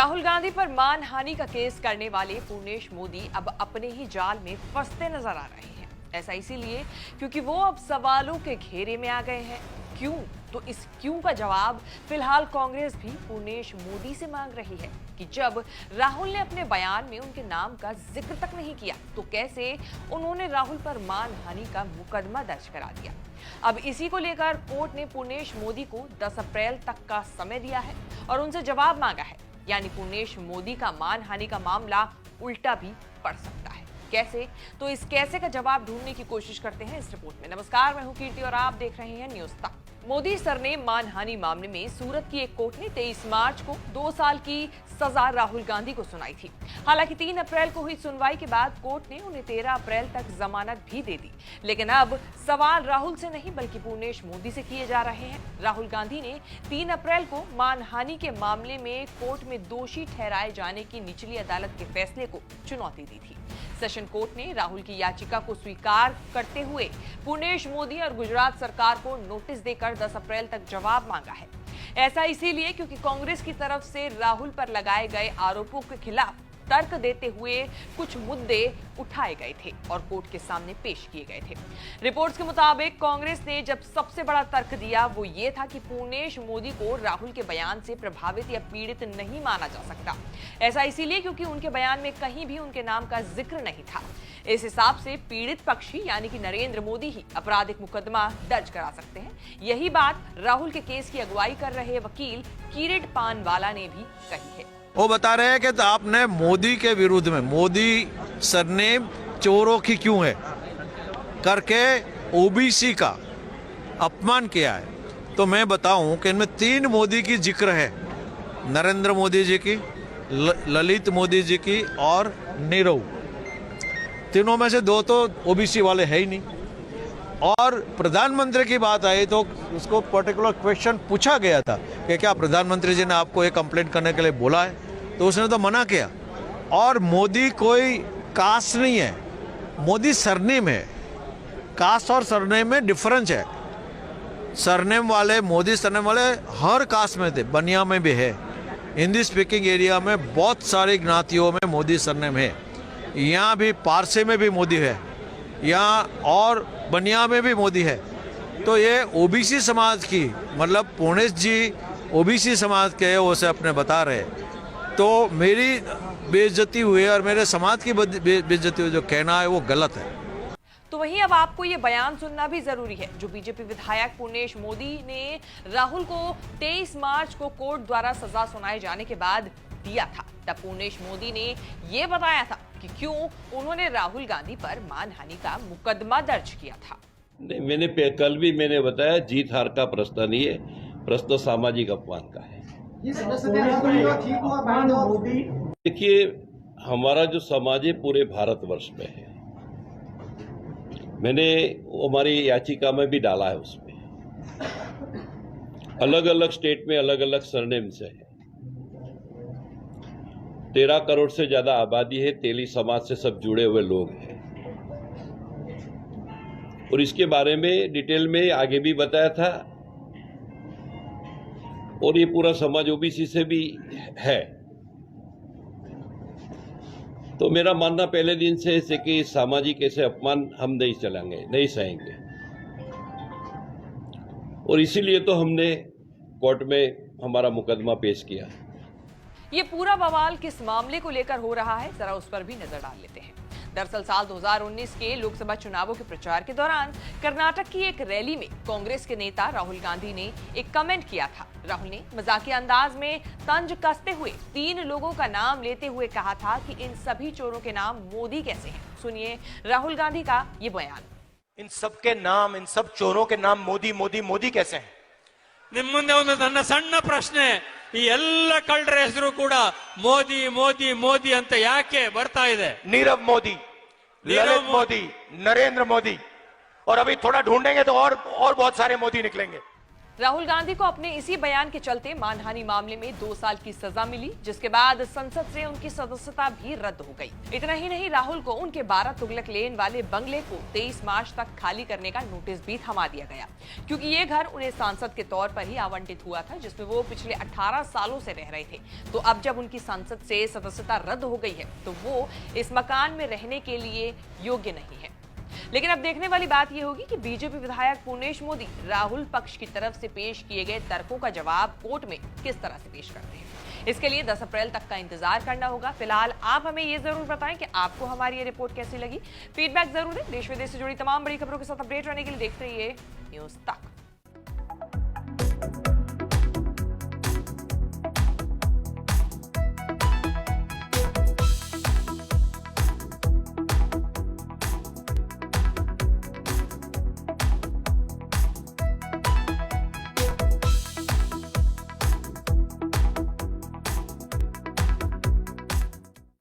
राहुल गांधी पर मानहानि का केस करने वाले पूर्णेश मोदी अब अपने ही जाल में फंसते नजर आ रहे हैं। ऐसा इसीलिए क्योंकि वो अब सवालों के घेरे में आ गए हैं। क्यों? तो इस क्यों का जवाब फिलहाल कांग्रेस भी पूर्णेश मोदी से मांग रही है कि जब राहुल ने अपने बयान में उनके नाम का जिक्र तक नहीं किया तो कैसे उन्होंने राहुल पर मानहानि का मुकदमा दर्ज करा दिया। अब इसी को लेकर कोर्ट ने पूर्णेश मोदी को 10 अप्रैल तक का समय दिया है और उनसे जवाब मांगा है। यानी पूर्णेश मोदी का मानहानि का मामला उल्टा भी पड़ सकता है। कैसे? तो इस कैसे का जवाब ढूंढने की कोशिश करते हैं इस रिपोर्ट में। नमस्कार, मैं हूं कीर्ति और आप देख रहे हैं न्यूज़ तक। मोदी सरनेम मानहानि मामले में सूरत की एक कोर्ट ने 23 मार्च को 2 साल की सजा राहुल गांधी को सुनाई थी। हालांकि 3 अप्रैल को हुई सुनवाई के बाद कोर्ट ने उन्हें 13 अप्रैल तक जमानत भी दे दी। लेकिन अब सवाल राहुल से नहीं बल्कि पूर्णेश मोदी से किए जा रहे हैं। राहुल गांधी ने 3 अप्रैल को मानहानि के मामले में कोर्ट में दोषी ठहराए जाने की निचली अदालत के फैसले को चुनौती दी थी। सेशन कोर्ट ने राहुल की याचिका को स्वीकार करते हुए पूर्णेश मोदी और गुजरात सरकार को नोटिस देकर 10 अप्रैल तक जवाब मांगा है। ऐसा इसीलिए क्योंकि कांग्रेस की तरफ से राहुल पर लगाए गए आरोपों के खिलाफ तर्क देते हुए कुछ मुद्दे उठाए गए थे और कोर्ट के सामने पेश किए गए थे। रिपोर्ट्स के मुताबिक कांग्रेस ने जब सबसे बड़ा तर्क दिया वो ये था कि पूर्णेश मोदी को राहुल के बयान से प्रभावित या पीड़ित नहीं माना जा सकता। ऐसा इसीलिए क्योंकि उनके बयान में कहीं भी उनके नाम का जिक्र नहीं था। इस हिसाब से पीड़ित पक्षी यानी कि नरेंद्र मोदी ही आपराधिक मुकदमा दर्ज करा सकते हैं। यही बात राहुल के केस की अगुवाई कर रहे वकील किरीट पानवाला ने भी कही है। वो बता रहे हैं कि तो आपने मोदी के विरुद्ध में मोदी सरनेम चोरों की क्यों है करके ओबीसी का अपमान किया है। तो मैं बताऊं कि इनमें 3 मोदी की जिक्र है, नरेंद्र मोदी जी की, ललित मोदी जी की और नीरव। तीनों में से 2 तो ओबीसी वाले है ही नहीं। और प्रधानमंत्री की बात आई तो उसको पर्टिकुलर क्वेश्चन पूछा गया था कि क्या प्रधानमंत्री जी ने आपको ये कंप्लेंट करने के लिए बोला है, तो उसने तो मना किया। और मोदी कोई कास्ट नहीं है, मोदी सरनेम है। कास्ट और सरनेम में डिफरेंस है। सरनेम वाले, मोदी सरनेम वाले हर कास्ट में थे, बनिया में भी है। हिंदी स्पीकिंग एरिया में बहुत सारी ज्ञातियों में मोदी सरनेम है। यहाँ भी पारसे में भी मोदी है, यहाँ और बनिया में भी मोदी है। तो ये ओबीसी समाज की, मतलब पूर्णेश जी ओबीसी समाज के उसे अपने बता रहे, तो मेरी बेइज्जती हुई और मेरे समाज की बेइज्जती हुई, जो कहना है वो गलत है। तो वहीं अब आपको ये बयान सुनना भी जरूरी है जो बीजेपी विधायक पूर्णेश मोदी ने राहुल को 23 मार्च को कोर्ट द्वारा सजा सुनाए जाने के बाद दिया था। तब पूर्णेश मोदी ने ये बताया था कि क्यों उन्होंने राहुल गांधी पर मानहानि का मुकदमा दर्ज किया था। नहीं, कल भी मैंने बताया, जीत हार का प्रश्न नहीं है, प्रश्न सामाजिक अपमान का है। देखिए, हमारा जो समाज है पूरे भारतवर्ष में है। मैंने हमारी याचिका में भी डाला है, उसमें अलग अलग स्टेट में अलग अलग सरनेम से है। 13 करोड़ से ज्यादा आबादी है, तेली समाज से सब जुड़े हुए लोग हैं। और इसके बारे में डिटेल में आगे भी बताया था। और ये पूरा समाज ओबीसी से भी है। तो मेरा मानना पहले दिन से है कि सामाजिक ऐसे अपमान हम नहीं चलेंगे, नहीं सहेंगे। और इसीलिए तो हमने कोर्ट में हमारा मुकदमा पेश किया। ये पूरा बवाल किस मामले को लेकर हो रहा है, जरा उस पर भी नजर डाल लेते हैं। दरअसल साल 2019 के लोकसभा चुनावों के प्रचार के दौरान कर्नाटक की एक रैली में कांग्रेस के नेता राहुल गांधी ने एक कमेंट किया था। राहुल ने मजाकिया अंदाज में तंज कसते हुए 3 लोगों का नाम लेते हुए कहा था कि इन सभी चोरों के नाम मोदी कैसे हैं। सुनिए राहुल गांधी का ये बयान। इन सब के नाम, इन सब चोरों के नाम मोदी मोदी मोदी कैसे हैं? ನಿಮ್ಮ ಮುಂದೆ ಒಂದು ನನ್ನ ಸಣ್ಣ ಪ್ರಶ್ನೆ, ಈ ಎಲ್ಲ ಕಳ್ಳರ ಹೆಸರು ಕೂಡ ಮೋದಿ ಮೋದಿ ಮೋದಿ ಅಂತ ಯಾಕೆ ಬರ್ತಾ ಇದೆ? नीरव मोदी, ललित मोदी, नरेंद्र मोदी, और अभी थोड़ा ढूंढेंगे तो और बहुत सारे मोदी निकलेंगे। राहुल गांधी को अपने इसी बयान के चलते मानहानि मामले में 2 साल की सजा मिली, जिसके बाद संसद से उनकी सदस्यता भी रद्द हो गई। इतना ही नहीं, राहुल को उनके 12 तुगलक लेन वाले बंगले को 23 मार्च तक खाली करने का नोटिस भी थमा दिया गया, क्योंकि ये घर उन्हें सांसद के तौर पर ही आवंटित हुआ था, जिसमें वो पिछले 18 सालों से रह रहे थे। तो अब जब उनकी संसद से सदस्यता रद्द हो गई है, तो वो इस मकान में रहने के लिए योग्य नहीं है। लेकिन अब देखने वाली बात यह होगी कि बीजेपी विधायक पूर्णेश मोदी राहुल पक्ष की तरफ से पेश किए गए तर्कों का जवाब कोर्ट में किस तरह से पेश करते हैं। इसके लिए 10 अप्रैल तक का इंतजार करना होगा। फिलहाल आप हमें ये जरूर बताएं कि आपको हमारी ये रिपोर्ट कैसी लगी। फीडबैक जरूर दें। देश विदेश से जुड़ी तमाम बड़ी खबरों के साथ अपडेट रहने के लिए देखते रहिए न्यूज़ तक।